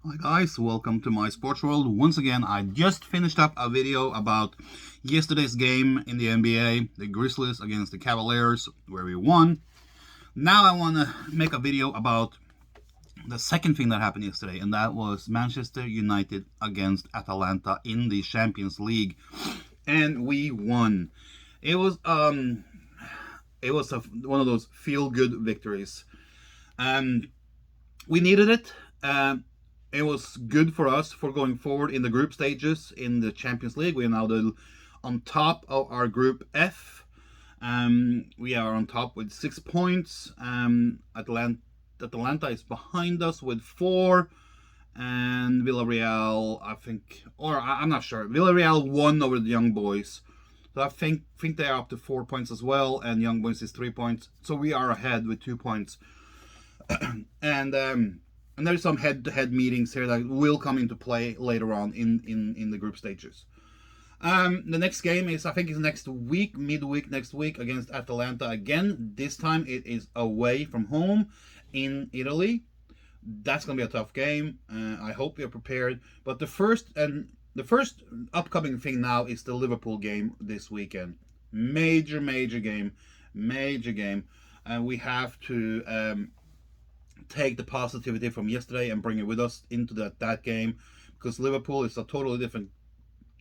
Hi guys, welcome to my sports world. Once again, I just finished up a video about yesterday's game in the NBA, the Grizzlies against the Cavaliers, where we won. Now I want to make a video about the second thing that happened yesterday, and that was Manchester United against Atalanta in the Champions League, and we won. It was one of those feel good victories, and we needed it. It was good for us for going forward in the group stages in the Champions League. We are now on top of our group F. We are on top with 6 points. Atalanta is behind us with 4. And Villarreal, I think, or I'm not sure. Villarreal won over the Young Boys. So I think they are up to 4 points as well. And Young Boys is 3 points. So we are ahead with 2 points. And there's some head-to-head meetings here that will come into play later on in the group stages. The next game is, I think, is next week, midweek next week against Atalanta again. This time it is away from home in Italy. That's gonna be a tough game. I hope you're prepared. But the first upcoming thing now is the Liverpool game this weekend. Major game, and we have to take the positivity from yesterday and bring it with us into that game, because Liverpool is a totally different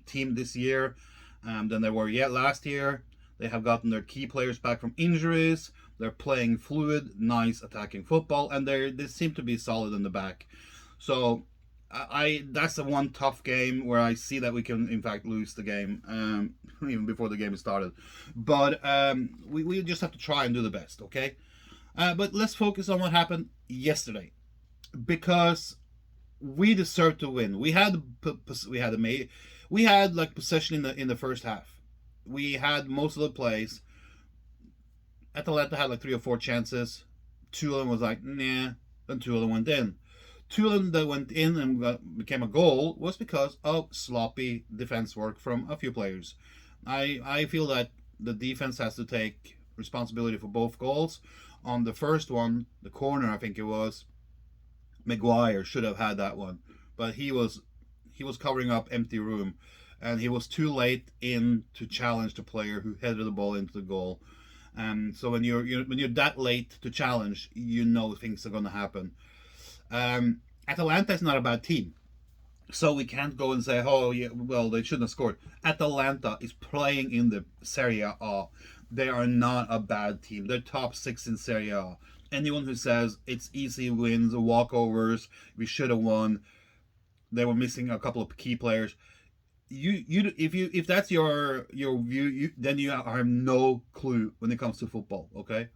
team this year than they were yet last year. They have gotten their key players back from injuries. They're playing fluid, nice attacking football, and they seem to be solid in the back. So that's the one tough game where I see that we can in fact lose the game even before the game is started. But we just have to try and do the best, okay? But let's focus on what happened yesterday, because we deserved to win. We had like possession in the first half. We had most of the plays. Atalanta had like 3 or 4 chances. 2 of them was like nah, then 2 of them went in. 2 of them that went in and became a goal was because of sloppy defense work from a few players. I feel that the defense has to take responsibility for both goals. On the first one, the corner, I think it was, Maguire should have had that one, but he was covering up empty room, and he was too late in to challenge the player who headed the ball into the goal. So when you're that late to challenge, you know things are going to happen. Atalanta is not a bad team, so we can't go and say, oh yeah, well they shouldn't have scored. Atalanta is playing in the Serie A. They are not a bad team. They're top 6 in Serie A. Anyone who says it's easy wins, walkovers, we should have won, they were missing a couple of key players. If that's your view, then you have no clue when it comes to football. Okay,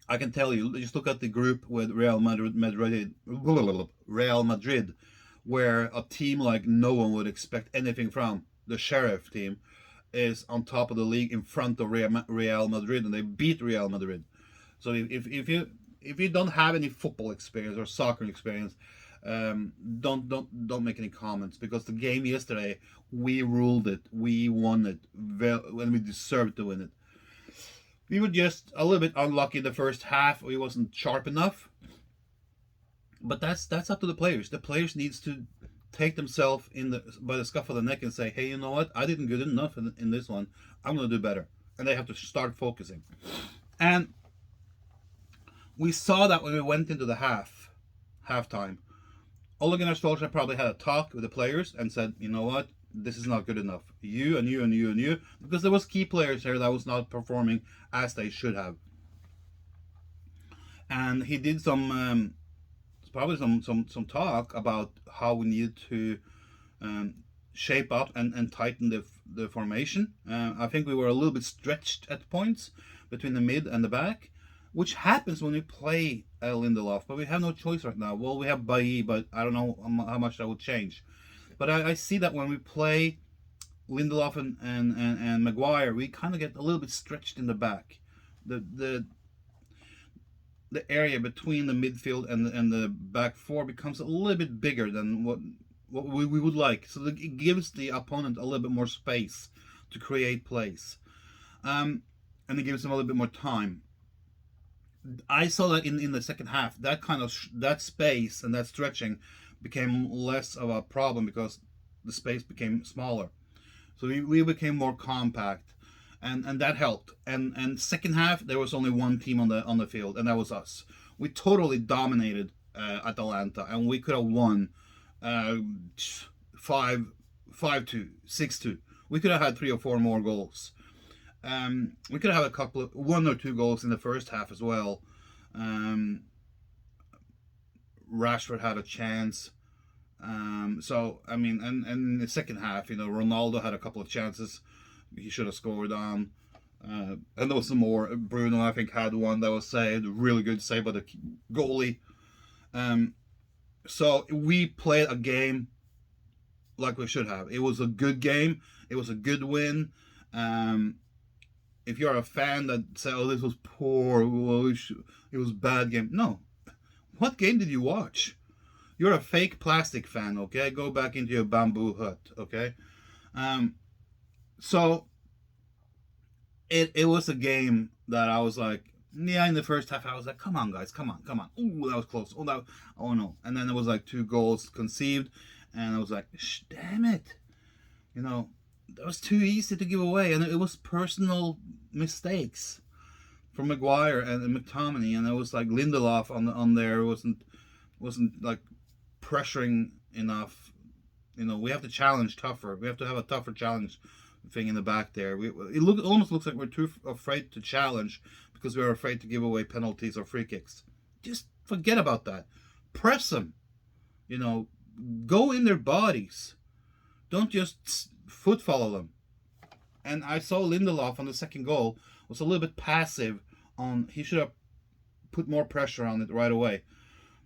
I can tell you. Just look at the group with Real Madrid, where a team like no one would expect anything from, the Sheriff team, is on top of the league in front of Real Madrid, and they beat Real Madrid. So if you don't have any football experience or soccer experience, don't make any comments, because the game yesterday, we ruled it, we won it, when we deserved to win it. We were just a little bit unlucky in the first half. We wasn't sharp enough, but that's up to the players. The players needs to take themselves by the scuff of the neck and say, hey, you know what? I didn't good enough in this one. I'm going to do better. And they have to start focusing. And we saw that when we went into the halftime. Ole Gunnar Solskjaer probably had a talk with the players and said, you know what? This is not good enough. You and you and you and you. Because there was key players here that was not performing as they should have. And he did some talk about how we needed to shape up and tighten the formation. I think we were a little bit stretched at points between the mid and the back, which happens when we play Lindelof, but we have no choice right now. Well, we have Bailly, but I don't know how much that will change. But I see that when we play Lindelof and Maguire, we kind of get a little bit stretched in the back. The area between the midfield and the back four becomes a little bit bigger than what we would like. So it gives the opponent a little bit more space to create plays, and it gives them a little bit more time. I saw that in the second half, that kind of that space and that stretching became less of a problem because the space became smaller. So we became more compact, and that helped. And second half there was only one team on the field, and that was us. We totally dominated Atalanta, and we could have won uh, 5-2, 6-2. We could have had 3 or 4 more goals. We could have a couple of 1 or 2 goals in the first half as well. Um, Rashford had a chance. So I mean, and in the second half, Ronaldo had a couple of chances he should have scored on. And there was some more. Bruno, I think, had one that was saved. Really good save by the goalie. So we played a game like we should have. It was a good game. It was a good win. If you're a fan that say, "Oh, this was poor," well, it was a bad game. No, what game did you watch? You're a fake plastic fan, okay? Go back into your bamboo hut, okay? Um, so it was a game that I was like, yeah, in the first half I was like, come on guys, come on, come on. Ooh, that was close. Oh no. And then there was like 2 goals conceived, and I was like, damn it. That was too easy to give away, and it was personal mistakes from Maguire and McTominay, and it was like Lindelof on there wasn't like pressuring enough. We have to challenge tougher. We have to have a tougher challenge thing in the back there. Almost looks like we're too afraid to challenge because we're afraid to give away penalties or free kicks. Just forget about that. Press them. Go in their bodies. Don't just foot follow them. And I saw Lindelof on the second goal was a little bit passive on. He should have put more pressure on it right away.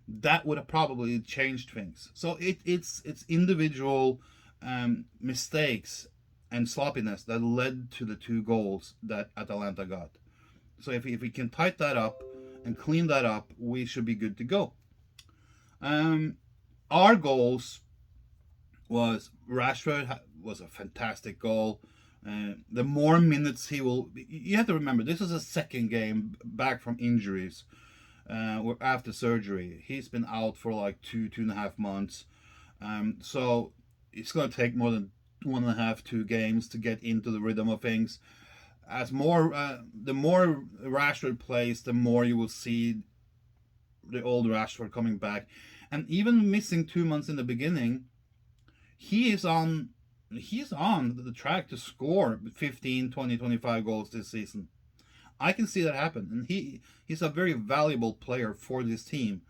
That would have probably changed things. So it's individual mistakes and sloppiness that led to the 2 goals that Atalanta got. So if we can tighten that up and clean that up, we should be good to go. Our goals was Rashford was a fantastic goal. The more minutes he will, you have to remember this is a second game back from injuries. After surgery, he's been out for like 2.5 months. So it's going to take more than 1.5, 2 games to get into the rhythm of things. The more Rashford plays, the more you will see the old Rashford coming back. And even missing 2 months in the beginning, he's on the track to score 15, 20, 25 goals this season. I can see that happen, and he's a very valuable player for this team.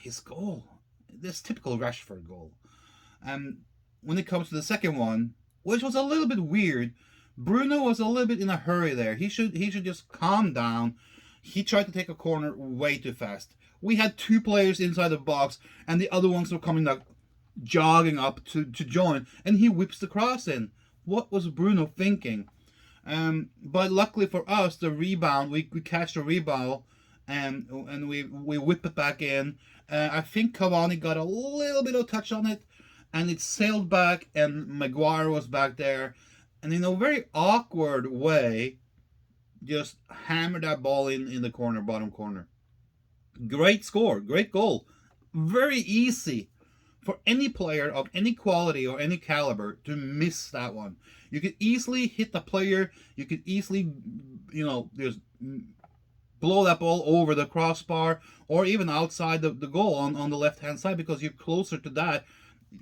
His goal, this typical Rashford goal. When it comes to the second one, which was a little bit weird, Bruno was a little bit in a hurry there. He should just calm down. He tried to take a corner way too fast. We had 2 players inside the box, and the other ones were coming like jogging up to join, and he whips the cross in. What was Bruno thinking? But luckily for us, the rebound, we catch the rebound, and we whip it back in. I think Cavani got a little bit of touch on it, and it sailed back, and Maguire was back there, and in a very awkward way, just hammered that ball in the corner, bottom corner. Great score, great goal. Very easy for any player of any quality or any caliber to miss that one. You could easily hit the player. You could easily, just blow that ball over the crossbar or even outside the goal on the left-hand side because you're closer to that.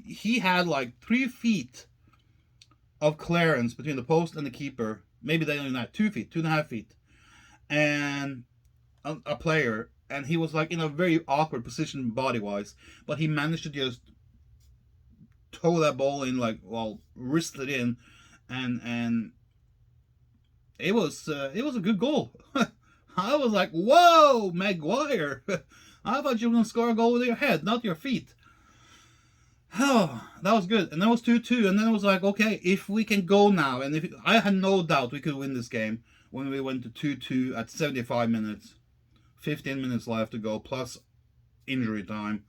He had like 3 feet of clearance between the post and the keeper. Maybe they only had 2 feet, 2.5 feet. And a player, and he was like in a very awkward position body-wise, but he managed to just toe that ball in, wrist it in, and it was a good goal. I was like, whoa, Maguire! I thought you were gonna score a goal with your head, not your feet. Oh, that was good. And that was 2-2, and then it was like, okay, if we can go now, and I had no doubt we could win this game when we went to 2-2 at 75 minutes. 15 minutes left to go, plus injury time,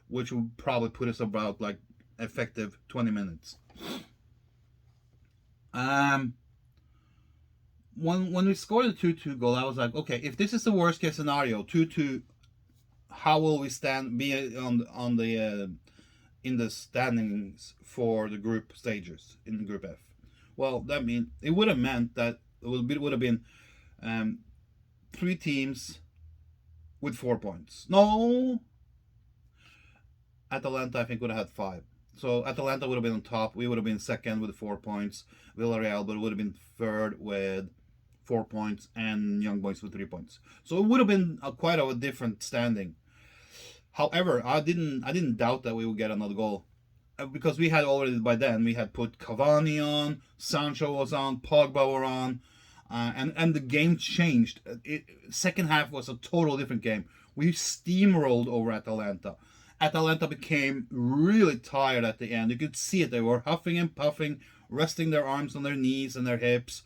which would probably put us about effective 20 minutes. when we scored the 2-2 goal, I was like, okay, if this is the worst case scenario, 2-2, how will we be on the in the standings for the group stages in Group F? Well, that mean it would have meant that it would have been 3 teams with 4 points. No, Atalanta I think would have had 5. So Atalanta would have been on top. We would have been second with 4 points. Villarreal would have been third with 4 points, and Young Boys with 3 points. So it would have been quite a different standing. However, I didn't doubt that we would get another goal, because we had already by then we had put Cavani on, Sancho was on, Pogba were on, and the game changed. Second half was a total different game. We steamrolled over Atalanta. Atalanta became really tired at the end. You could see it. They were huffing and puffing, resting their arms on their knees and their hips,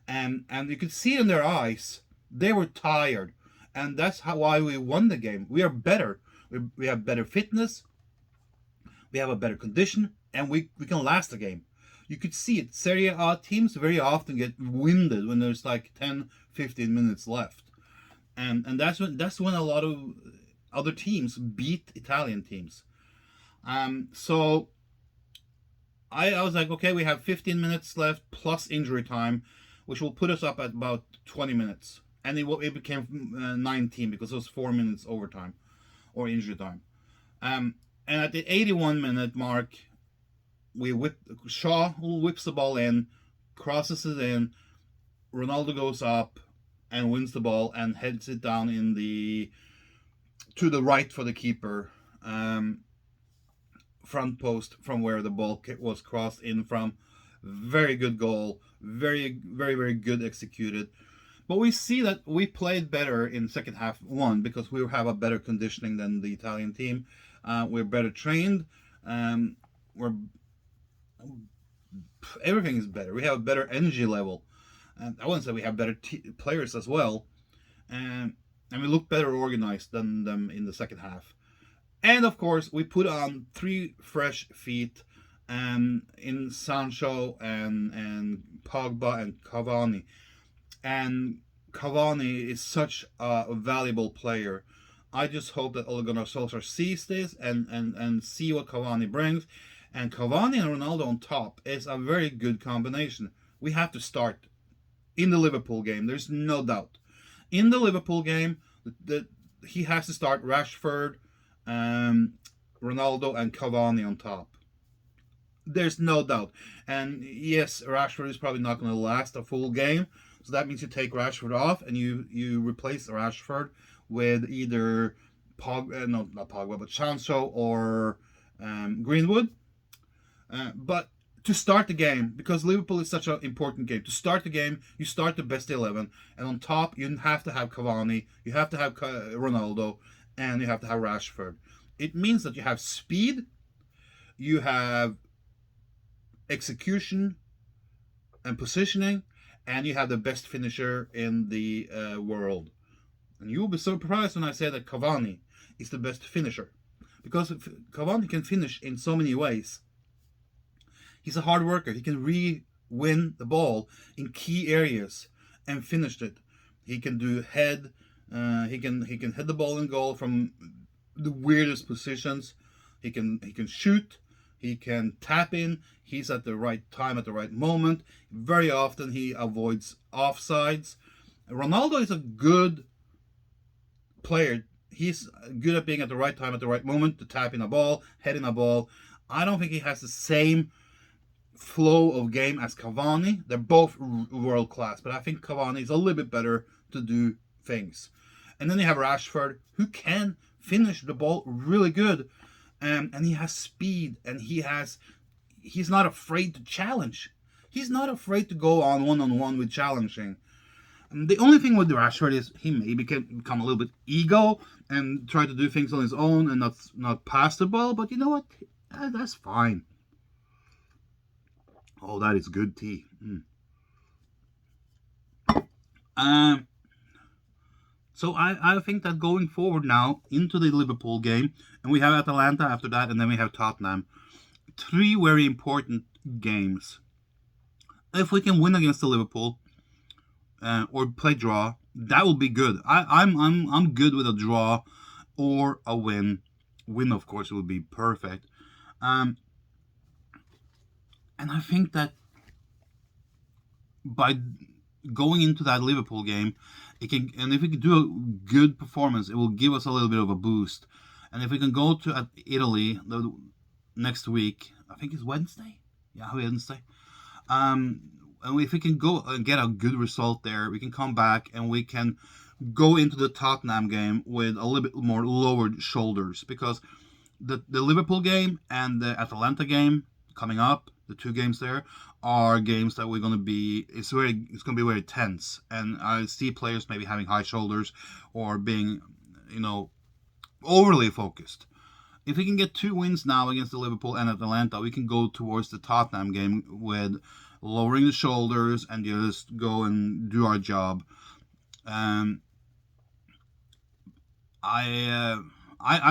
and you could see it in their eyes. They were tired, and that's why we won the game. We are better. We have better fitness. We have a better condition, and we can last the game. You could see it. Serie A teams very often get winded when there's like 10, 15 minutes left, and that's when a lot of other teams beat Italian teams. So I was like, okay, we have 15 minutes left plus injury time, which will put us up at about 20 minutes. And it became 19 because it was 4 minutes overtime or injury time. And at the 81-minute mark, Shaw whips the ball in, crosses it in, Ronaldo goes up and wins the ball and heads it down to the right for the keeper, front post from where the ball was crossed in from. Very good goal, very, very, very good executed. But we see that we played better in second half, one, because we have a better conditioning than the Italian team. We're better trained. Everything is better. We have a better energy level. I wouldn't say we have better players as well. And we look better organized than them in the second half. And of course, we put on 3 fresh feet in Sancho and Pogba and Cavani. And Cavani is such a valuable player. I just hope that Ole Gunnar Solskjaer sees this and see what Cavani brings. And Cavani and Ronaldo on top is a very good combination. We have to start in the Liverpool game. There's no doubt. In the Liverpool game, he has to start Rashford, Ronaldo, and Cavani on top. There's no doubt. And yes, Rashford is probably not going to last a full game. So that means you take Rashford off and you replace Rashford with either not Pogba, but Sancho or Greenwood. But to start the game, because Liverpool is such an important game, to start the game, you start the best 11. And on top, you have to have Cavani, you have to have Ronaldo, and you have to have Rashford. It means that you have speed, you have execution and positioning, and you have the best finisher in the world. And you will be surprised when I say that Cavani is the best finisher, because Cavani can finish in so many ways. He's a hard worker. He can win the ball in key areas and finish it. He can do head. He can head the ball in goal from the weirdest positions. He can shoot. He can tap in. He's at the right time at the right moment. Very often he avoids offsides. Ronaldo is a good player. He's good at being at the right time at the right moment to tap in a ball, head in a ball. I don't think he has the same flow of game as Cavani. They're both world class, but I think Cavani is a little bit better to do things. And then you have Rashford, who can finish the ball really good, and he has speed, and he's not afraid to challenge. He's not afraid to go on one-on-one with challenging. And the only thing with Rashford is he maybe can become a little bit ego and try to do things on his own and not pass the ball. But you know what? That's fine. Oh, that is good tea. So I think that going forward now into the Liverpool game, and we have Atalanta after that, and then we have Tottenham. 3 very important games. If we can win against the Liverpool, or play draw. That will be good. I'm good with a draw or a win. Win, of course, would be perfect. Um, and I think that by going into that Liverpool game, it can, and if we can do a good performance, it will give us a little bit of a boost. And if we can go to Italy next week, I think it's Wednesday. Yeah, Wednesday. And if we can go and get a good result there, we can come back and we can go into the Tottenham game with a little bit more lowered shoulders, because the Liverpool game and the Atalanta game coming up, the two games there, are games that we're going to be, it's going to be very tense, and I see players maybe having high shoulders or being, overly focused. If we can get 2 wins now against the Liverpool and Atalanta, we can go towards the Tottenham game with lowering the shoulders and just go and do our job. I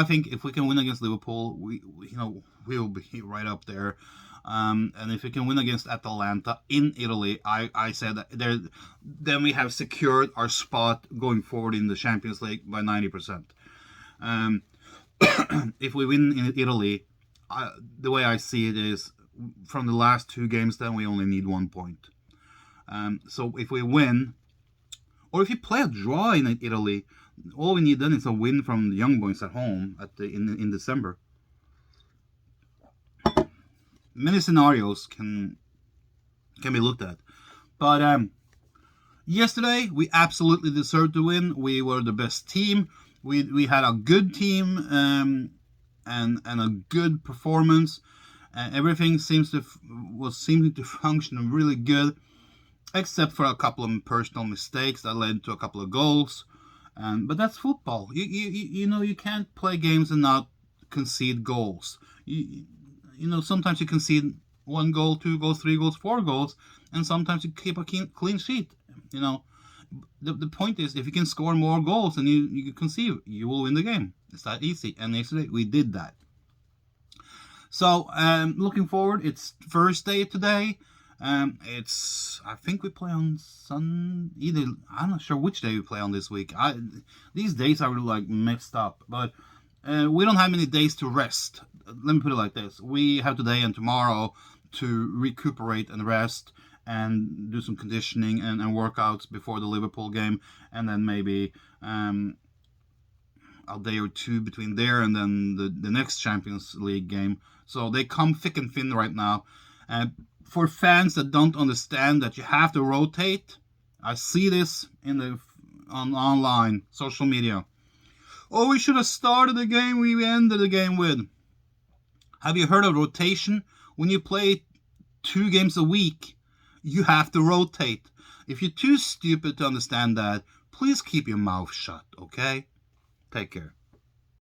think if we can win against Liverpool, we will be right up there. And if we can win against Atalanta in Italy, I said that then we have secured our spot going forward in the Champions League by 90%. If we win in Italy, the way I see it is, from the last 2 games, then we only need 1 point. So if we win, or if you play a draw in Italy, all we need then is a win from the Young Boys at home in December. Many scenarios can be looked at, but yesterday we absolutely deserved to win. We were the best team. We had a good team and a good performance. Everything was seeming to function really good, except for a couple of personal mistakes that led to a couple of goals. But that's football. You can't play games and not concede goals. Sometimes you concede 1 goal, 2 goals, 3 goals, 4 goals, and sometimes you keep a clean sheet. The point is, if you can score more goals than you concede, you will win the game. It's that easy. And yesterday we did that. So looking forward, it's Thursday today. I think we play on either, I'm not sure which day we play on this week. These days are like mixed up, but we don't have many days to rest. Let me put it like this: we have today and tomorrow to recuperate and rest and do some conditioning and workouts before the Liverpool game, and then maybe a day or 2 between there and then the next Champions League game. So they come thick and thin right now. For fans that don't understand that you have to rotate, I see this on online social media. Oh, we should have started the game we ended the game with. Have you heard of rotation? When you play 2 games a week, you have to rotate. If you're too stupid to understand that, please keep your mouth shut, okay? Take care.